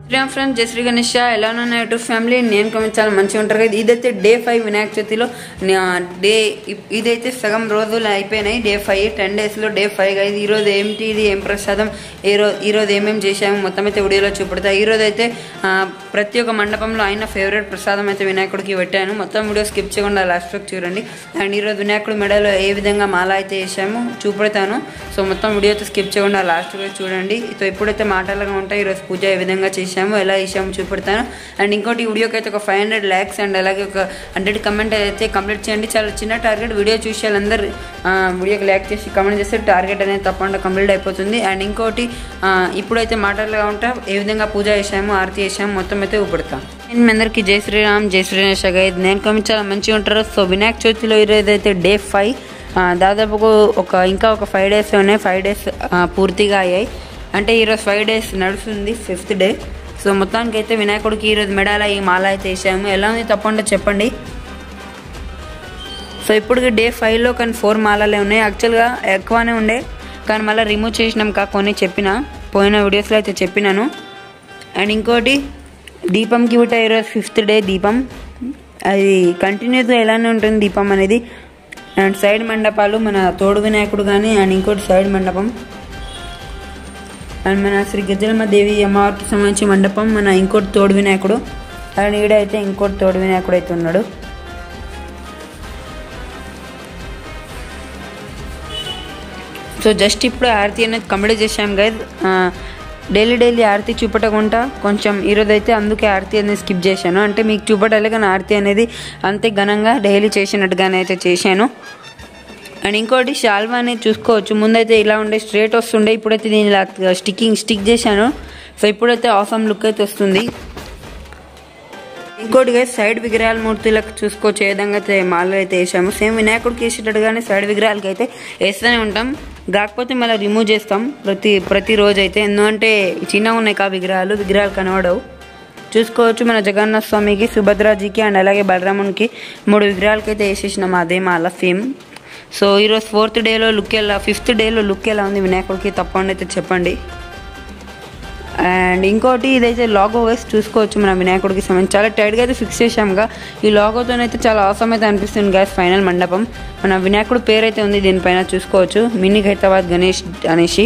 Sriram friends, జై శ్రీ గణేష్. ఎలా ఉన్నా యూట్యూబ్ ఫ్యామిలీ, నేను కమెంట్ చాలా మంచిగా ఉంటారు కదా. ఇదైతే డే 5 వినాయక చవితిలో ఇదైతే సగం రోజులు అయిపోయినాయి. డే 5 10 డేస్లో డే 5 అయింది. ఈరోజు ఏంటి, ఇది ఏం ప్రసాదం, ఈరోజు ఏమేమి చేసాము మొత్తం అయితే వీడియోలో చూపెడతా. ఈరోజు అయితే ప్రతి ఒక్క మండపంలో అయిన ఫేవరెట్ ప్రసాదం అయితే వినాయకుడికి పెట్టాను. మొత్తం వీడియో స్కిప్ చేయకుండా లాస్ట్ వరకు చూడండి. అండ్ ఈరోజు వినాయకుడి మెడలో ఏ విధంగా మాల అయితే వేసాము చూపెడతాను. సో మొత్తం వీడియో అయితే స్కిప్ చేయకుండా లాస్ట్ వరకు చూడండి. సో ఇప్పుడైతే మాటలుగా ఉంటాయి. ఈరోజు పూజ ఏ విధంగా చేసాము, ఎలా చేసాము చూపెడతాను. అండ్ ఇంకోటి వీడియోకి అయితే ఒక 500 likes అండ్ అలాగే ఒక 100 కమెంట్ అయితే కంప్లీట్ చేయండి. చాలా చిన్న టార్గెట్. వీడియో చూసి వాళ్ళందరూ వీడియోకి లైక్ చేసి కమెంట్ చేస్తే టార్గెట్ అనేది తప్పకుండా కంప్లీట్ అయిపోతుంది. అండ్ ఇంకోటి ఇప్పుడైతే మాటలుగా ఉంటా ఏ విధంగా పూజ చేసాము, ఆరతి చేసాము మొత్తం అయితే చూపెడతాం. మీ అందరికీ జై శ్రీరామ్, జై శ్రీగణేష్ గైడ్. నేను కమెంట్ చాలా మంచిగా ఉంటారు. సో వినాయక చవితిలో ఈరోజు అయితే డే 5 దాదాపు ఇంకా ఒక 5 days ఉన్నాయి. 5 days పూర్తిగా అయ్యాయి. అంటే ఈరోజు 5 days నడుస్తుంది, 5th డే. సో మొత్తానికి అయితే వినాయకుడికి ఈరోజు మెడాల ఈ మాల అయితే వేసాము. ఎలా ఉంది తప్పకుండా చెప్పండి. సో ఇప్పటికి డే 5లో కానీ 4 మాలలే ఉన్నాయి. యాక్చువల్గా ఎక్కువనే ఉండే కానీ మళ్ళీ రిమూవ్ చేసినాం కొన్ని చెప్పిన పోయిన వీడియోస్లో అయితే చెప్పినాను. అండ్ ఇంకోటి దీపంకి విట ఈరోజు 5th డే దీపం. అది కంటిన్యూస్గా ఎలానే ఉంటుంది దీపం అనేది. అండ్ సైడ్ మండపాలు మన తోడు వినాయకుడు కానీ, అండ్ ఇంకోటి సైడ్ మండపం, అండ్ మన శ్రీ గజలమ్మ దేవి అమ్మవారికి సంబంధించి మండపం, మన ఇంకోటి తోడు వినాయకుడు. అండ్ ఈడైతే ఇంకోటి తోడు వినాయకుడు అయితే ఉన్నాడు. సో జస్ట్ ఇప్పుడు ఆరతి అనేది కంప్లీట్ చేసాం గైస్. డైలీ ఆరతి చూపెట్టకుండా కొంచెం ఈరోజు అయితే అందుకే ఆరతి అనేది స్కిప్ చేశాను. అంటే మీకు చూపెట్టాలి కానీ ఆరతి అనేది అంతే ఘనంగా డైలీ చేసినట్టుగానే అయితే చేశాను. అండ్ ఇంకోటి షాల్వా అనేది చూసుకోవచ్చు. ముందైతే ఇలా ఉండే స్ట్రేట్ వస్తుండే, ఇప్పుడైతే దీని ఇలా స్టిక్ చేశాను. సో ఇప్పుడైతే ఆసమ్ లుక్ అయితే వస్తుంది. ఇంకోటిగా సైడ్ విగ్రహాల మూర్తులకు చూసుకోవచ్చు ఏ విధంగా అయితే మాలలు అయితే వేసాము. సేమ్ వినాయకుడికి వేసేటట్టుగానే సైడ్ విగ్రహాలకి అయితే వేస్తూనే ఉంటాం. కాకపోతే మళ్ళీ రిమూవ్ చేస్తాం ప్రతిరోజు అయితే. ఎందుకంటే చిన్నగా ఉన్నాయి విగ్రహాలు కనబడవు. చూసుకోవచ్చు మన జగన్నాథ స్వామికి, సుభద్రాజీకి అండ్ అలాగే బలరామునికి 3 విగ్రహాలకి అయితే వేసేసినాం అదే మాల సేమ్. సో ఈరోజు 4th డేలో లుక్ ఎలా, 5th డేలో లుక్ ఎలా ఉంది వినాయకుడికి తప్పకుండా అయితే చెప్పండి. అండ్ ఇంకోటి ఇదైతే లాగో వేసి చూసుకోవచ్చు మన వినాయకుడికి సంబంధించి. చాలా టైట్గా అయితే ఫిక్స్ చేసాముగా. ఈ లాగోతోనైతే చాలా అవసరం అయితే అనిపిస్తుంది గ్యాస్. ఫైనల్ మండపం మన వినాయకుడు పేరు అయితే ఉంది దీనిపైన చూసుకోవచ్చు, మినీ హైదరాబాద్ గణేష్ అనేసి.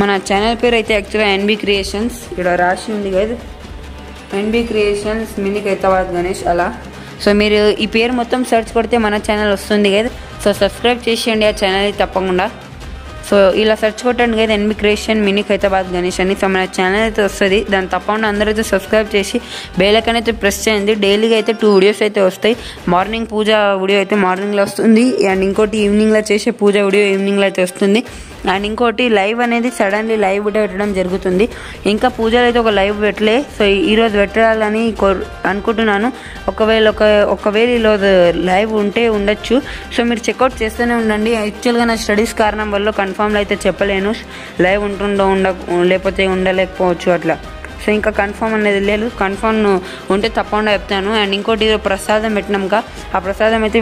మన ఛానల్ పేరు అయితే యాక్చువల్గా NB క్రియేషన్స్ ఇక్కడ రాసి ఉంది కదా, NB creations mini Hyderabad Ganesh అలా. సో మీరు ఈ పేరు మొత్తం సెర్చ్ కొడితే మన ఛానల్ వస్తుంది కదా. సో సబ్స్క్రైబ్ చేసేయండి ఆ ఛానల్ తప్పకుండా. సో ఇలా సెర్చ్ కొట్టండి కదా NB creation mini Hyderabad Ganesh అని. సో మన ఛానల్ అయితే వస్తుంది. దాన్ని తప్పకుండా అందరూ అయితే సబ్స్క్రైబ్ చేసి బెల్ ఐకాన్ అయితే ప్రెస్ చేయండి. డైలీగా అయితే 2 వీడియోస్ అయితే వస్తాయి. మార్నింగ్ పూజ వీడియో అయితే మార్నింగ్లో వస్తుంది. అండ్ ఇంకోటి ఈవినింగ్లో చేసే పూజ వీడియో ఈవినింగ్లో అయితే వస్తుంది. అండ్ ఇంకోటి లైవ్ అనేది సడన్లీ లైవ్ వీడియో పెట్టడం జరుగుతుంది. ఇంకా పూజలు అయితే ఒక లైవ్ పెట్టలే. సో ఈరోజు పెట్టాలని అనుకుంటున్నాను. ఒకవేళ ఈరోజు లైవ్ ఉంటే ఉండొచ్చు. సో మీరు చెక్అవుట్ చేస్తూనే ఉండండి. యాక్చువల్గా నా స్టడీస్ కారణం వల్ల కన్ఫామ్లో అయితే చెప్పలేను లైవ్ ఉంటుందో లేకపోతే ఉండలేకపోవచ్చు అట్లా. సో ఇంకా కన్ఫామ్ అనేది లేదు. కన్ఫామ్ ఉంటే తప్పకుండా చెప్తాను. అండ్ ఇంకోటి ప్రసాదం పెట్టినాక ఆ ప్రసాదం అయితే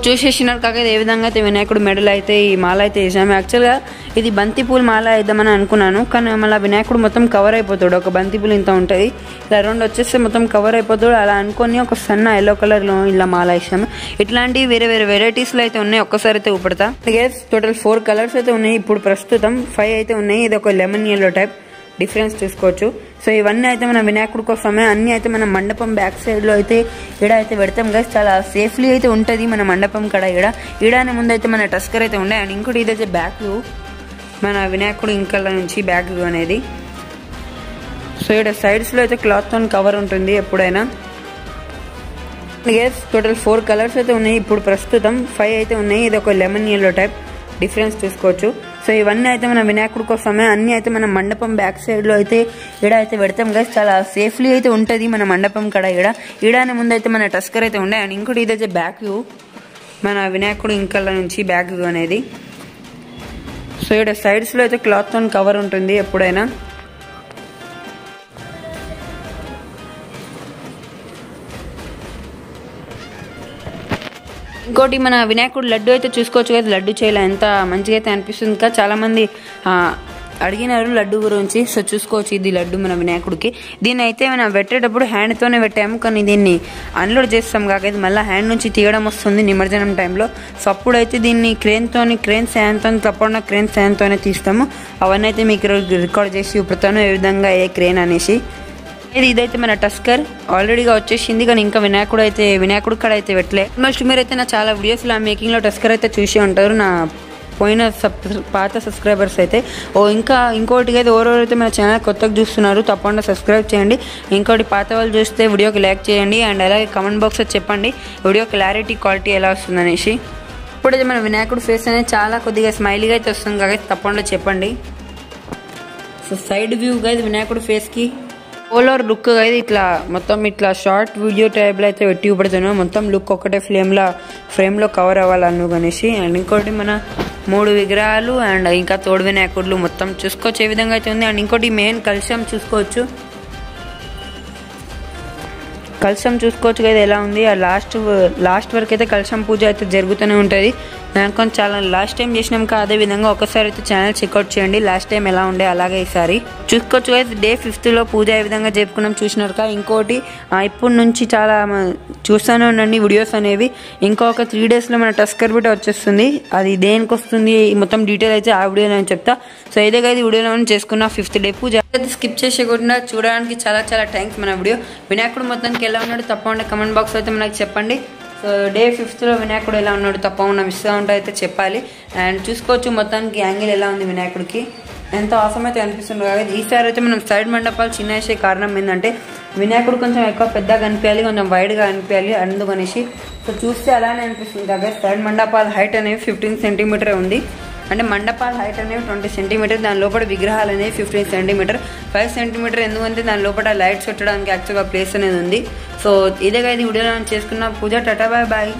చూసేసినారు కాక ఏ విధంగా అయితే వినాయకుడు మెడల్ అయితే ఈ మాల అయితే వేసాము. యాక్చువల్గా ఇది బంతిపూల మాల వేద్దామని అనుకున్నాను, కానీ మళ్ళీ వినాయకుడు మొత్తం కవర్ అయిపోతాడు. ఒక బంతిపూలు ఇంత ఉంటుంది, ఇలా రెండు వచ్చేస్తే మొత్తం కవర్ అయిపోతాడు. అలా అనుకొని ఒక సన్న ఎల్లో కలర్లో ఇలా మాల వేసాము. ఇట్లాంటివి వేరే వేరే వెరైటీస్లో అయితే ఉన్నాయి. ఒక్కసారి అయితే ఊపడతా. టోటల్ 4 కలర్స్ అయితే ఉన్నాయి. ఇప్పుడు ప్రస్తుతం 5 అయితే ఉన్నాయి. ఇది ఒక లెమన్ ఎల్లో టైప్ డిఫరెన్స్ చూసుకోవచ్చు. సో ఇవన్నీ అయితే మన వినాయకుడి కోసమే. అన్నీ అయితే మన మండపం బ్యాక్ సైడ్లో అయితే ఈడ అయితే పెడతాం గైస్. చాలా సేఫ్లీ అయితే ఉంటుంది మన మండపం కడ. ఈడానే ముందు అయితే మన టస్కర్ అయితే ఉండే. అండ్ ఇంకోటి ఇదైతే బ్యాక్ వ్యూ, మన వినాయకుడు ఇంకల నుంచి బ్యాక్ వ్యూ అనేది. సో ఇక్కడ సైడ్స్లో అయితే క్లాత్తో కవర్ ఉంటుంది ఎప్పుడైనా. గైస్ టోటల్ 4 కలర్స్ అయితే ఉన్నాయి. ఇప్పుడు ప్రస్తుతం 5 అయితే ఉన్నాయి. ఇది ఒక లెమన్ ఎల్లో టైప్ డిఫరెన్స్ చూసుకోవచ్చు. సో ఇవన్నీ అయితే మన వినాయకుడి కోసమే. అన్నీ అయితే మన మండపం బ్యాక్ సైడ్లో అయితే ఈడ అయితే పెడతాం గైస్. చాలా సేఫ్లీ అయితే ఉంటుంది మన మండపం కడ. ఈడానే ముందు అయితే మన టస్కర్ అయితే ఉండే. అండ్ ఇంకోటి ఇదైతే బ్యాక్ వ్యూ, మన వినాయకుడు ఇంకల నుంచి బ్యాక్ వ్యూ అనేది. సో ఇక్కడ సైడ్స్లో అయితే క్లాత్తో కవర్ ఉంటుంది ఎప్పుడైనా. ఇంకోటి మన వినాయకుడు లడ్డు అయితే చూసుకోవచ్చు కదా. లడ్డు చేయాలి ఎంత మంచిగా అయితే అనిపిస్తుంది. ఇంకా చాలామంది అడిగినారు లడ్డు గురించి. సో చూసుకోవచ్చు, ఇది లడ్డు మన వినాయకుడికి. దీన్ని అయితే మనం పెట్టేటప్పుడు హ్యాండ్తోనే పెట్టాము, కానీ దీన్ని అన్లోడ్ చేస్తాం కాక ఇది మళ్ళీ హ్యాండ్ నుంచి తీయడం వస్తుంది నిమజ్జనం టైంలో. సో అప్పుడైతే దీన్ని క్రేన్ సాయంతో తప్పకుండా క్రేన్ సాయంతోనే తీస్తాము. అవన్నీ అయితే మీకు రికార్డ్ చేసి చూపుతాను ఏ విధంగా ఏ క్రేన్ అనేసి. ఇదైతే మన టస్కర్ ఆల్రెడీగా వచ్చేసింది, కానీ ఇంకా వినాయకుడు కాడ అయితే పెట్టలే. ఆల్మోస్ట్ మీరైతే నా చాలా వీడియోస్లో మేకింగ్లో టస్కర్ అయితే చూసి ఉంటారు, నా పోయిన పాత సబ్స్క్రైబర్స్ అయితే. ఇంకోటి అయితే ఎవరెవరైతే మన ఛానల్ కొత్తగా చూస్తున్నారు తప్పకుండా సబ్స్క్రైబ్ చేయండి. ఇంకోటి పాత వాళ్ళు చూస్తే వీడియోకి లైక్ చేయండి. అండ్ అలాగే కామెంట్ బాక్స్లో చెప్పండి వీడియో క్లారిటీ ఎలా వస్తుందనేసి. ఇప్పుడైతే మన వినాయకుడు ఫేస్ అనేది చాలా కొద్దిగా స్మైలీగా అయితే వస్తుంది కాబట్టి తప్పకుండా చెప్పండి. సో సైడ్ వ్యూగా అయితే వినాయకుడు ఫేస్కి ఓవర్ లుక్ అయితే ఇట్లా షార్ట్ వీడియో టైప్లో అయితే పెట్టి చూపెడుతున్నాను. మొత్తం లుక్ ఒకటే ఫ్రేమ్లో కవర్ అవ్వాలను అనేసి. అండ్ ఇంకోటి మన 3 విగ్రహాలు అండ్ ఇంకా తోడు వినాయకుడులు మొత్తం చూసుకోవచ్చు ఏ విధంగా అయితే ఉంది. అండ్ ఇంకోటి మెయిన్ కలశం చూసుకోవచ్చు కదా ఎలా ఉంది. ఆ లాస్ట్ వరకు అయితే కలశం పూజ అయితే జరుగుతూనే ఉంటుంది. దానికొని చాలా లాస్ట్ టైం చేసినాం కదా, అదే విధంగా ఒకసారి అయితే ఛానల్ చెక్అవుట్ చేయండి. లాస్ట్ టైం ఎలా ఉండే అలాగే ఈసారి చూసుకోవచ్చు కదా. డే 5th పూజ ఏ విధంగా జరుపుకున్నాం చూసినారు కదా. ఇంకోటి ఇప్పటి నుంచి చాలా చూస్తూనే ఉండండి వీడియోస్ అనేవి. ఇంకొక 3 daysలో మన టస్కర్ బిట్ వచ్చేస్తుంది. అది దేనికి వస్తుంది మొత్తం డీటెయిల్ అయితే ఆ వీడియోలో నేను చెప్తా. సో ఇదే కదా వీడియోలో చేసుకున్న 5th డే పూజ. స్కిప్ చేసేయకుండా చూడడానికి చాలా థ్యాంక్స్. మన వీడియో వినాయకుడు మొత్తానికి ఎలా ఉన్నాడు తప్పకుండా కమెంట్ బాక్స్ అయితే మనకి చెప్పండి. సో డే 5thలో వినాయకుడు ఎలా ఉన్నాడు తప్పకుండా మిస్గా ఉంటే అయితే చెప్పాలి. అండ్ చూసుకోవచ్చు మొత్తానికి యాంగిల్ ఎలా ఉంది వినాయకుడికి, ఎంత అవసరం అయితే అనిపిస్తుంది కాబట్టి. ఈసారి అయితే మనం సైడ్ మండపాలు చిన్న వేసే కారణం ఏంటంటే వినాయకుడు కొంచెం ఎక్కువ పెద్దగా కనిపించాలి, కొంచెం వైడ్గా కనిపించాలి అందుకనేసి. సో చూస్తే అలానే అనిపిస్తుంది కాబట్టి సైడ్ మండపాల హైట్ అనేవి 15 cm ఉంది. అంటే మండపాల హైట్ అనేవి 20 cm, దాని లోపల విగ్రహాలు అనేవి 15 cm. 5 cm ఎందుకంటే దాని లోపల లైట్స్ పెట్టడానికి యాక్చువల్గా ప్లేస్ అనేది ఉంది. సో ఇదే కదా వీడియోలో చేసుకున్న పూజ. టాటా బాయ్.